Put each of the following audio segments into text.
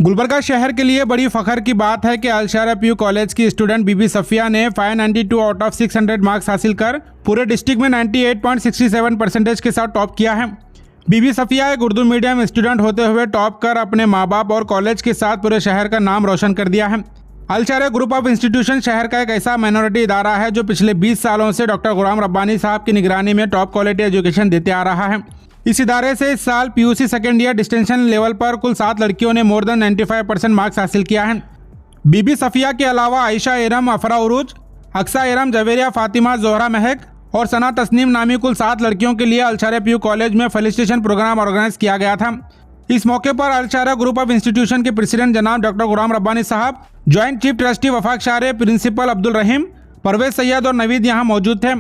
गुलबर्गा शहर के लिए बड़ी फखर की बात है कि अलशारा पीयू कॉलेज की स्टूडेंट बीबी सफिया ने 592 आउट ऑफ 600 मार्क्स हासिल कर पूरे डिस्ट्रिक्ट में 98.67% के साथ टॉप किया है। बीबी सफिया एक उर्दू मीडियम स्टूडेंट होते हुए टॉप कर अपने माँ बाप और कॉलेज के साथ पूरे शहर का नाम रोशन कर दिया है। अलशारा ग्रुप ऑफ इंस्टीट्यूशन शहर का एक ऐसा माइनॉरिटी इदारा है जो पिछले 20 सालों से डॉक्टर गुलाम रब्बानी साहब की निगरानी में टॉप क्वालिटी एजुकेशन देते आ रहा है। इस इदारे से इस साल PUC second year distinction level पर कुल 7 लड़कियों ने मोर देन 95% मार्क्स हासिल किया है। बीबी सफिया के अलावा आयशा एरम, अफरा उरूज, अक्सा एरम, जवेरिया फातिमा, जोहरा महक और सना तस्नीम नामी कुल 7 लड़कियों के लिए अलशारा पीयू कॉलेज में फेलिसिटेशन प्रोग्राम ऑर्गेनाइज किया गया था। इस मौके पर अलशारा ग्रुप ऑफ इंस्टीट्यूशन के प्रेसिडेंट जनाब डॉक्टर गुलाम रब्बानी साहब, ज्वाइंट चीफ ट्रस्टी वफाक शारे, प्रिंसिपल अब्दुल रहीम, परवेज सैयद और नवीद यहाँ मौजूद थे।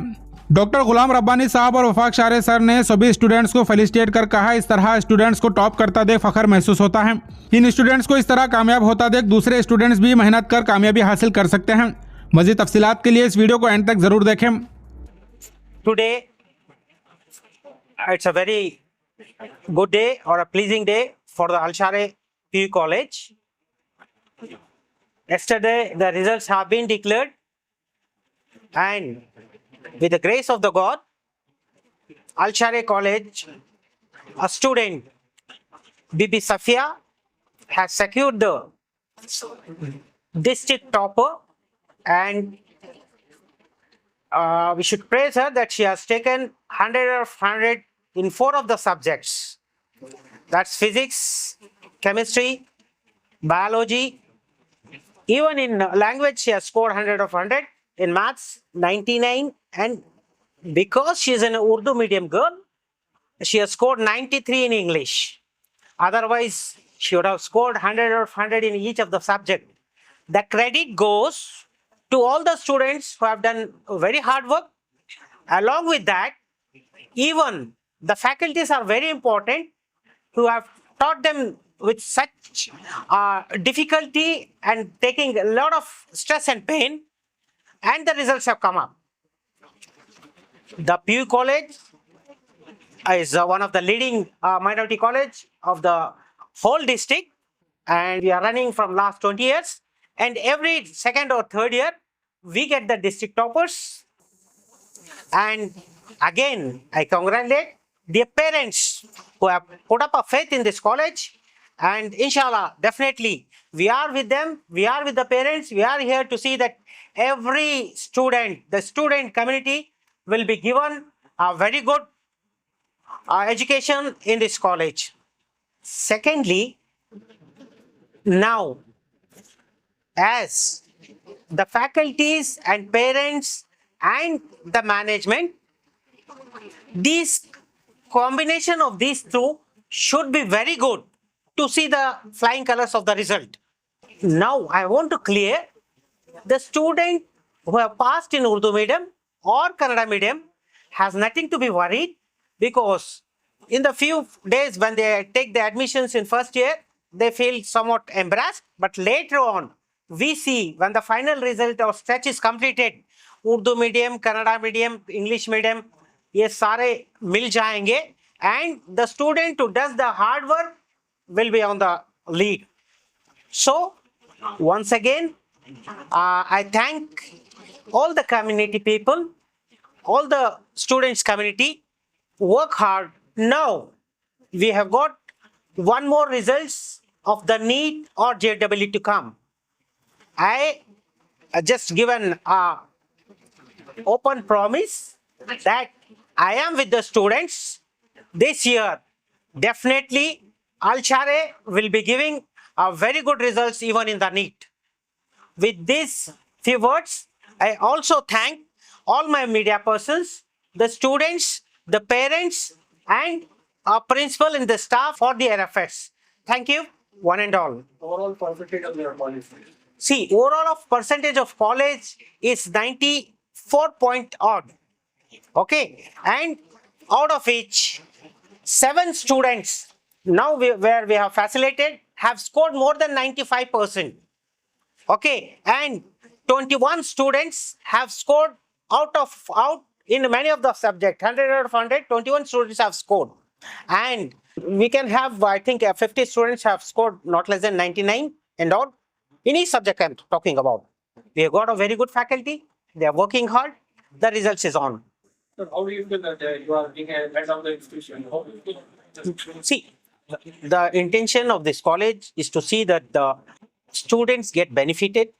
डॉक्टर गुलाम रब्बानी साहब और वफाक शारे सर ने सभी स्टूडेंट्स को फेलिसिटेट कर कहा, इस तरह स्टूडेंट्स को टॉप करता देख फखर महसूस होता है। इन स्टूडेंट्स को इस तरह कामयाब होता देख दूसरे स्टूडेंट्स भी मेहनत कर कामयाबी हासिल कर सकते हैं। मजीद तफसीलात के लिए इस वीडियो को एंड तक जरूर देखें। Today, it's a very good day or a pleasing day for the Alshara PU College. Yesterday, the results have been declared, and with the grace of the God, Alshara College, a student, Bibi Safia, has secured the district topper, and we should praise her that she has taken 100 of 100 in 4 of the subjects. That's physics, chemistry, biology. Even in language, she has scored 100 of 100. In maths, 99. And because she is an Urdu medium girl, she has scored 93 in English. Otherwise, she would have scored 100 of 100 in each of the subject. The credit goes to all the students who have done very hard work. Along with that, even the faculties are very important who have taught them with such difficulty and taking a lot of stress and pain, and the results have come up. The PU College is one of the leading minority college of the whole district, and we are running from last 20 years. And every second or third year, we get the district toppers. And again, I congratulate the parents who have put up a faith in this college. And inshallah, definitely, we are with them, we are with the parents, we are here to see that every student, the student community will be given a very good education in this college. Secondly, now, as the faculties and parents and the management, this combination of these two should be very good to see the flying colors of the result. Now, I want to clear the student who have passed in Urdu medium or Kannada medium has nothing to be worried, because in the few days when they take the admissions in first year, they feel somewhat embarrassed, but later on, we see when the final result or stretch is completed, Urdu medium, Kannada medium, English medium, ये सारे मिल जाएंगे, and the student who does the hard work will be on the lead. So, once again, I thank all the community people, all the students community, work hard. Now, we have got one more results of the NEET or JEE to come. I just given a open promise that I am with the students this year. Definitely, Alshara will be giving a very good results even in the NEET. With these few words, I also thank all my media persons, the students, the parents, and our principal and the staff for their efforts. Thank you, one and all. Overall percentage of your college? See, overall of percentage of college is 94 point odd. Okay, and out of which 7 students now where we have facilitated have scored more than 95%. Okay, and 21 students have scored out in many of the subject, 100 out of 100, 21 students have scored. And We can have, I think, 50 students have scored not less than 99 and all. In each subject I'm talking about. We have got a very good faculty. They are working hard. The results is on. So how do you feel that you are being a head of the institution? How do you feel? See, the intention of this college is to see that the students get benefited.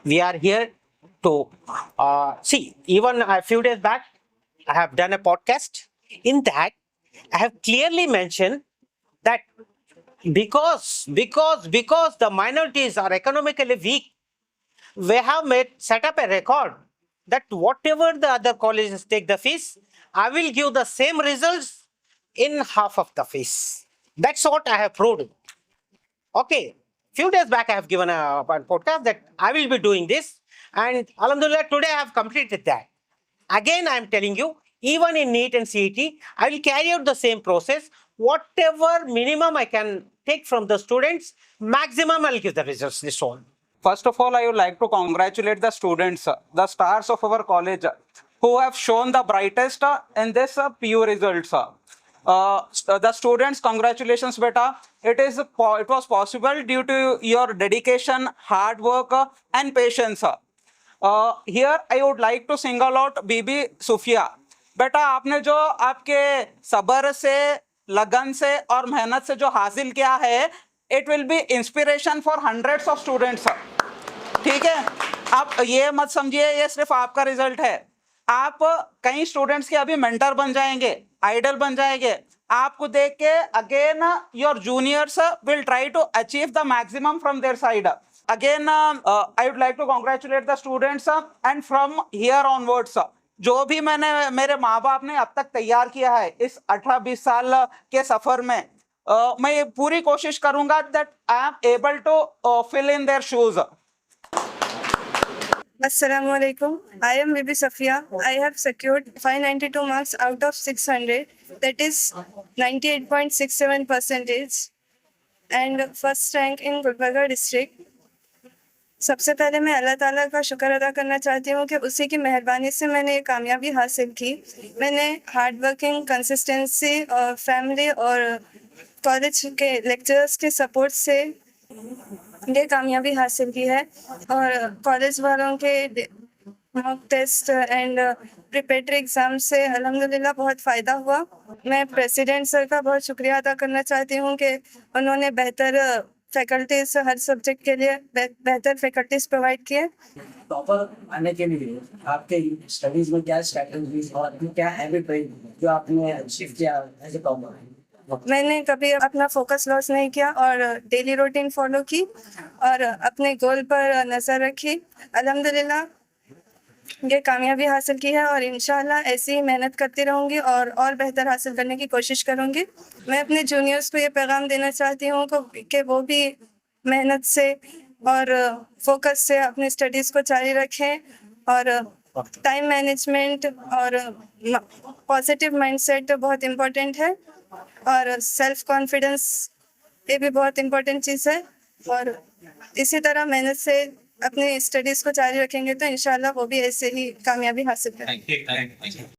We are here to see. Even a few days back, I have done a podcast. In that, I have clearly mentioned that because the minorities are economically weak, we have set up a record that whatever the other colleges take the fees, I will give the same results in half of the fees. That's what I have proved. Okay, few days back I have given a podcast that I will be doing this, and Alhamdulillah today I have completed that. Again I am telling you, even in NEET and CET, I will carry out the same process. Whatever minimum I can take from the students, maximum I will give the results, this one. First of all, I would like to congratulate the students, the stars of our college, who have shown the brightest in this PU results. The students, congratulations, beta. It was possible due to your dedication, hard work, and patience. Here, I would like to single out बीबी सुफिया. बेटा आपने जो आपके सब्र से, लगन से और मेहनत से जो हासिल किया है, it will be inspiration for hundreds of students. ठीक है, आप ये मत समझिए ये सिर्फ आपका रिजल्ट है. आप कई स्टूडेंट्स के अभी मेंटर बन जाएंगे, आइडल बन जाएंगे. आपको देख के again your juniors will try to achieve the maximum from their side. Again I would like to congratulate the students and from here onwards जो भी मेरे माँ बाप ने अब तक तैयार किया है इस 18-20 साल के सफर में, मैं पूरी कोशिश करूंगा that I am able to fill in their shoes. Assalamualaikum. I am Bibi Safia. I have secured 592 marks out of 600. That is 98.67% and first rank in Gulbarga district. सबसे पहले मैं अल्लाह ताला का शुक्र अदा करना चाहती हूँ कि उसी की मेहरबानी से मैंने ये कामयाबी हासिल की. मैंने हार्ड वर्किंग, कंसिस्टेंसी और फैमिली और कॉलेज के लेक्चरर्स के सपोर्ट से ये कामयाबी हासिल की है. और कॉलेज वालों के mock test and preparatory exam से अल्हम्दुलिल्लाह बहुत फ़ायदा हुआ. मैं प्रेसिडेंट सर का बहुत शुक्रिया अदा करना चाहती हूँ कि उन्होंने बेहतर फैकल्टीज हर सब्जेक्ट के लिए बेहतर फैकल्टीज प्रोवाइड किए. टॉपर आने के लिए आपके स्टडीज में क्या स्ट्रैटेजीज और क्या हैबिट रही जो आपने अचीव किया एज ए टॉपर? मैंने कभी अपना फोकस लॉस नहीं किया और डेली रूटीन फॉलो की और अपने गोल पर नज़र रखी. अल्हम्दुलिल्लाह ये कामयाबी हासिल की है और इंशाल्लाह ऐसी ही मेहनत करती रहूँगी और बेहतर हासिल करने की कोशिश करूँगी. मैं अपने जूनियर्स को ये पैगाम देना चाहती हूँ कि वो भी मेहनत से और फोकस से अपनी स्टडीज़ को जारी रखें और टाइम मैनेजमेंट और पॉजिटिव माइंडसेट बहुत इम्पोर्टेंट है और सेल्फ कॉन्फिडेंस ये भी बहुत इम्पोर्टेंट चीज़ है. और इसी तरह मेहनत से अपनी स्टडीज़ को जारी रखेंगे तो इंशाल्लाह वो भी ऐसे ही कामयाबी हासिल करेंगे.